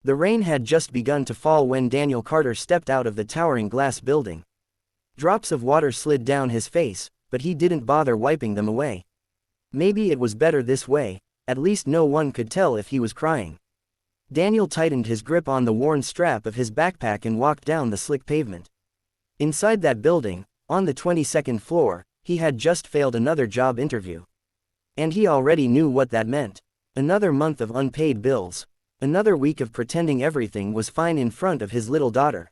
The rain had just begun to fall when Daniel Carter stepped out of the towering glass building. Drops of water slid down his face, but he didn't bother wiping them away. Maybe it was better this way, at least no one could tell if he was crying. Daniel tightened his grip on the worn strap of his backpack and walked down the slick pavement. Inside that building, on the 22nd floor, he had just failed another job interview. And he already knew what that meant. Another month of unpaid bills. Another week of pretending everything was fine in front of his little daughter.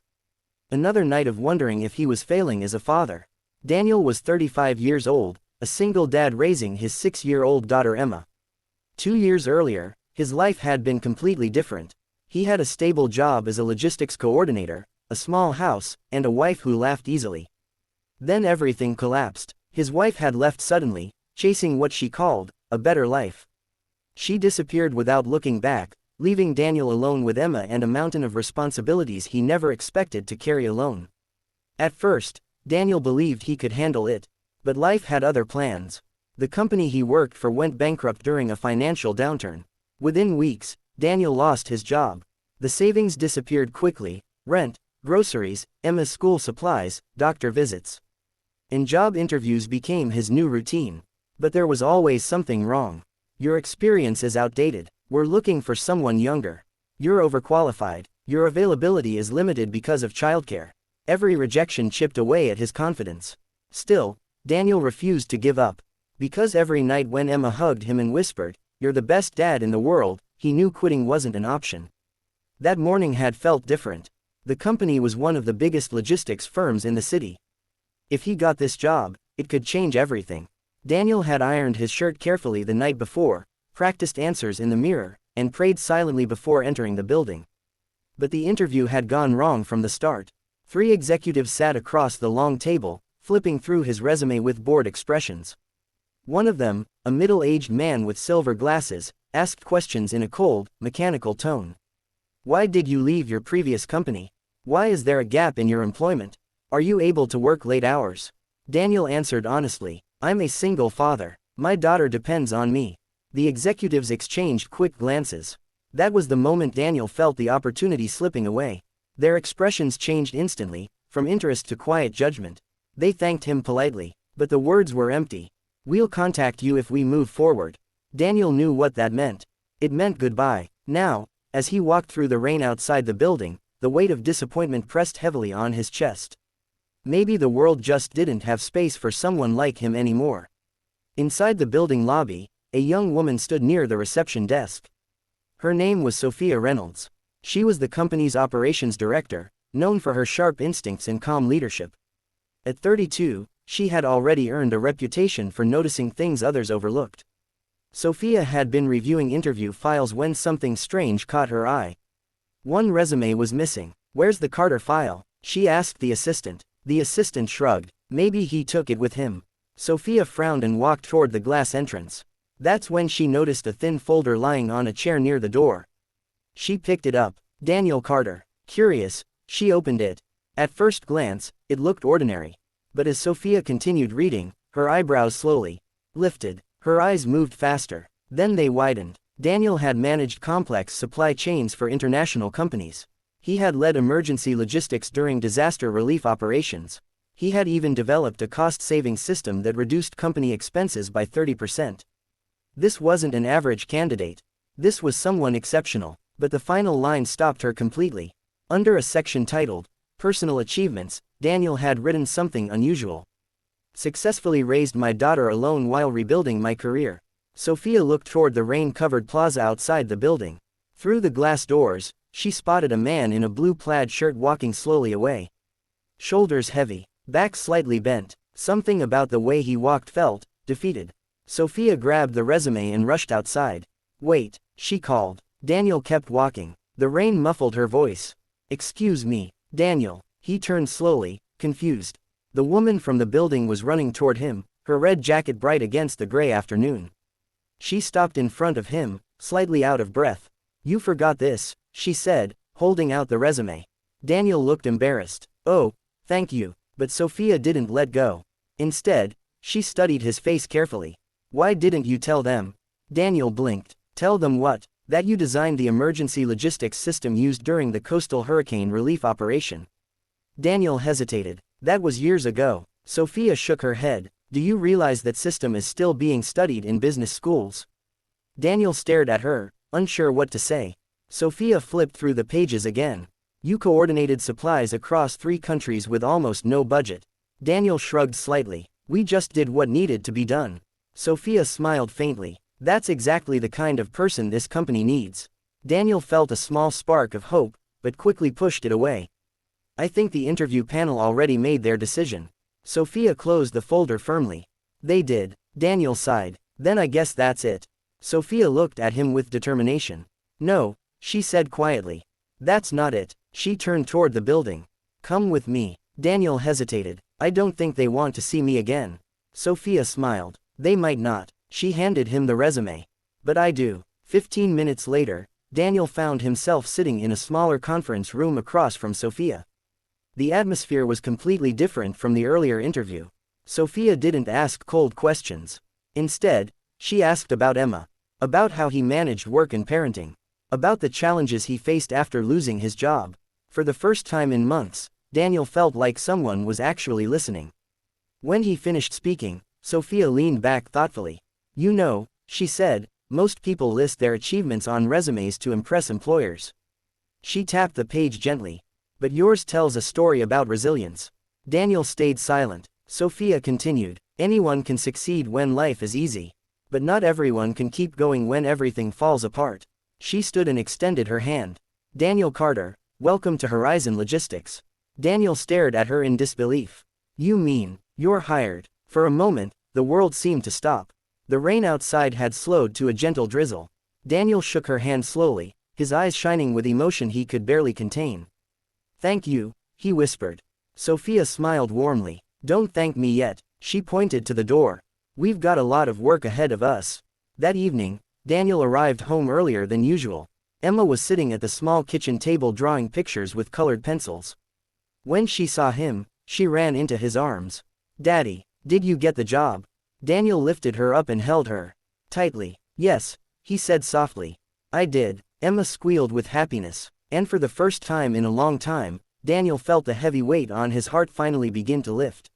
Another night of wondering if he was failing as a father. Daniel was 35 years old, a single dad raising his 6-year-old daughter Emma. 2 years earlier, his life had been completely different. He had a stable job as a logistics coordinator, a small house, and a wife who laughed easily. Then everything collapsed. His wife had left suddenly, chasing what she called a better life. She disappeared without looking back, leaving Daniel alone with Emma and a mountain of responsibilities he never expected to carry alone. At first, Daniel believed he could handle it, but life had other plans. The company he worked for went bankrupt during a financial downturn. Within weeks, Daniel lost his job. The savings disappeared quickly: rent, groceries, Emma's school supplies, doctor visits. And job interviews became his new routine. But there was always something wrong. Your experience is outdated. We're looking for someone younger. You're overqualified. Your availability is limited because of childcare. Every rejection chipped away at his confidence. Still, Daniel refused to give up. Because every night when Emma hugged him and whispered, "You're the best dad in the world," he knew quitting wasn't an option. That morning had felt different. The company was one of the biggest logistics firms in the city. If he got this job, it could change everything. Daniel had ironed his shirt carefully the night before, practiced answers in the mirror, and prayed silently before entering the building. But the interview had gone wrong from the start. 3 executives sat across the long table, flipping through his resume with bored expressions. One of them, a middle-aged man with silver glasses, asked questions in a cold, mechanical tone. "Why did you leave your previous company? Why is there a gap in your employment? Are you able to work late hours?" Daniel answered honestly, "I'm a single father. My daughter depends on me." The executives exchanged quick glances. That was the moment Daniel felt the opportunity slipping away. Their expressions changed instantly, from interest to quiet judgment. They thanked him politely, but the words were empty. "We'll contact you if we move forward." Daniel knew what that meant. It meant goodbye. Now, as he walked through the rain outside the building, the weight of disappointment pressed heavily on his chest. Maybe the world just didn't have space for someone like him anymore. Inside the building lobby, a young woman stood near the reception desk. Her name was Sophia Reynolds. She was the company's operations director, known for her sharp instincts and calm leadership. At 32, she had already earned a reputation for noticing things others overlooked. Sophia had been reviewing interview files when something strange caught her eye. One resume was missing. "Where's the Carter file?" she asked the assistant. The assistant shrugged. Maybe he took it with him. Sophia frowned and walked toward the glass entrance. That's when she noticed a thin folder lying on a chair near the door. She picked it up. Daniel Carter. Curious, she opened it. At first glance, it looked ordinary. But as Sophia continued reading, her eyebrows slowly lifted. Her eyes moved faster. Then they widened. Daniel had managed complex supply chains for international companies. He had led emergency logistics during disaster relief operations. He had even developed a cost-saving system that reduced company expenses by 30%. This wasn't an average candidate. This was someone exceptional. But the final line stopped her completely. Under a section titled, "Personal Achievements," Daniel had written something unusual. "Successfully raised my daughter alone while rebuilding my career." Sophia looked toward the rain-covered plaza outside the building. Through the glass doors, she spotted a man in a blue plaid shirt walking slowly away. Shoulders heavy, back slightly bent. Something about the way he walked felt defeated. Sophia grabbed the resume and rushed outside. "Wait," she called. Daniel kept walking. The rain muffled her voice. "Excuse me, Daniel." He turned slowly, confused. The woman from the building was running toward him, her red jacket bright against the gray afternoon. She stopped in front of him, slightly out of breath. "You forgot this," she said, holding out the resume. Daniel looked embarrassed. "Oh, thank you." But Sophia didn't let go. Instead, she studied his face carefully. "Why didn't you tell them?" Daniel blinked. "Tell them what?" That you designed the emergency logistics system used during the coastal hurricane relief operation. Daniel hesitated. That was years ago. Sophia shook her head. Do you realize that system is still being studied in business schools? Daniel stared at her, unsure what to say. Sophia flipped through the pages again. You coordinated supplies across 3 countries with almost no budget. Daniel shrugged slightly. We just did what needed to be done. Sophia smiled faintly. That's exactly the kind of person this company needs. Daniel felt a small spark of hope, but quickly pushed it away. I think the interview panel already made their decision. Sophia closed the folder firmly. They did. Daniel sighed. Then I guess that's it. Sophia looked at him with determination. No, she said quietly. That's not it. She turned toward the building. Come with me. Daniel hesitated. I don't think they want to see me again. Sophia smiled. They might not. She handed him the resume. But I do. 15 minutes later, Daniel found himself sitting in a smaller conference room across from Sophia. The atmosphere was completely different from the earlier interview. Sophia didn't ask cold questions. Instead, she asked about Emma. About how he managed work and parenting. About the challenges he faced after losing his job. For the first time in months, Daniel felt like someone was actually listening. When he finished speaking, Sophia leaned back thoughtfully. You know, she said, most people list their achievements on resumes to impress employers. She tapped the page gently. But yours tells a story about resilience. Daniel stayed silent. Sophia continued. Anyone can succeed when life is easy. But not everyone can keep going when everything falls apart. She stood and extended her hand. Daniel Carter, welcome to Horizon Logistics. Daniel stared at her in disbelief. You mean, you're hired? For a moment, the world seemed to stop. The rain outside had slowed to a gentle drizzle. Daniel shook her hand slowly, his eyes shining with emotion he could barely contain. Thank you, he whispered. Sophia smiled warmly. Don't thank me yet. She pointed to the door. We've got a lot of work ahead of us. That evening, Daniel arrived home earlier than usual. Emma was sitting at the small kitchen table drawing pictures with colored pencils. When she saw him, she ran into his arms. Daddy, did you get the job? Daniel lifted her up and held her tightly. Yes, he said softly. I did. Emma squealed with happiness. And for the first time in a long time, Daniel felt the heavy weight on his heart finally begin to lift.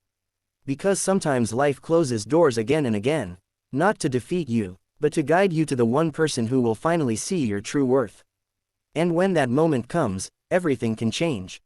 Because sometimes life closes doors again and again. Not to defeat you, but to guide you to the one person who will finally see your true worth. And when that moment comes, everything can change.